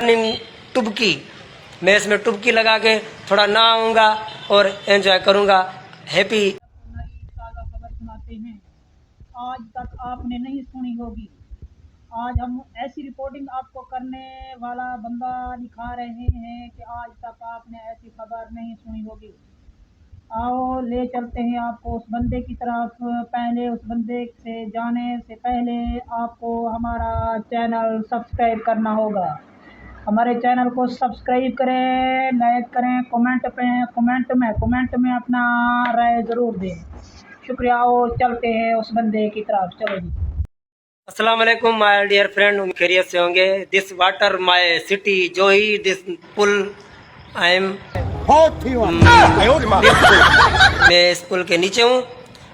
Running टुबकी, मैं इसमें टुबकी लगा के थोड़ा नहाऊंगा और एंजॉय करूंगा। हैप्पी ताज़ा खबर सुनाते हैं, आज तक आपने नहीं सुनी होगी। आज हम ऐसी रिपोर्टिंग आपको करने वाला बंदा दिखा रहे हैं कि आज तक आपने ऐसी खबर नहीं सुनी होगी। आओ ले चलते हैं आपको उस बंदे की तरफ। पहले उस बंदे से जाने से पहले आपको हमारा चैनल सब्सक्राइब करना होगा। हमारे चैनल को सब्सक्राइब करें, लाइक करें, कमेंट में अपना राय ज़रूर दें। शुक्रिया। और चलते हैं उस बंदे की तरफ। चलो जी। अस्सलाम वालेकुम माय डियर फ्रेंड, उम्मीद खैरियत से होंगे। दिस वाटर माय सिटी जो ही दिस पुल आई एम मैं इस पुल के नीचे हूँ।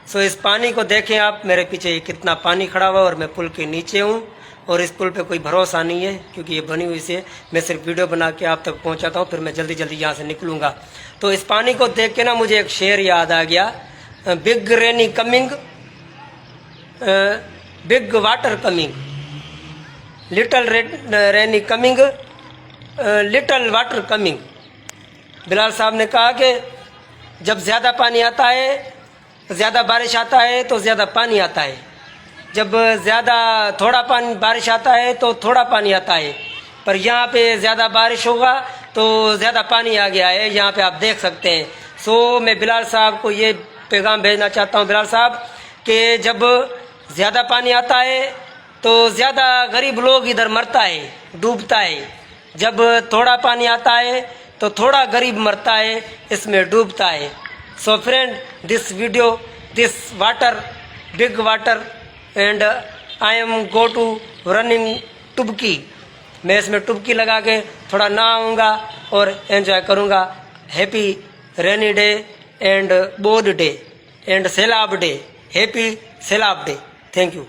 सो इस पानी को देखें आप, मेरे पीछे कितना पानी खड़ा हुआ और मैं पुल के नीचे हूँ। और इस पुल पे कोई भरोसा नहीं है क्योंकि ये बनी हुई से मैं सिर्फ वीडियो बना के आप तक पहुँचाता हूँ, फिर मैं जल्दी जल्दी यहाँ से निकलूँगा। तो इस पानी को देख के ना मुझे एक शेर याद आ गया, big rainy coming, big water coming, little rainy coming, little water coming. Bilal साहब ने कहा कि जब ज़्यादा पानी आता है, ज़्यादा बारिश आता है तो ज़्यादा पानी आता है, जब ज़्यादा थोड़ा पानी बारिश आता है तो थोड़ा पानी आता है। पर यहाँ पे ज़्यादा बारिश होगा तो ज़्यादा पानी आ गया है, यहाँ पे आप देख सकते हैं। सो मैं बिलाल साहब को ये पैगाम भेजना चाहता हूँ, बिलाल साहब, कि जब ज़्यादा पानी आता है तो ज़्यादा गरीब लोग इधर मरता है, डूबता है। जब थोड़ा पानी आता है तो थोड़ा गरीब मरता है, इसमें डूबता है। So friend, this video, this water, big water and I am go to running टुबकी, मैं इसमें टुबकी लगा के थोड़ा नहाऊंगा और एंजॉय करूंगा। Happy rainy day and board day and सैलाब डे, हैप्पी सैलाब डे। Thank you.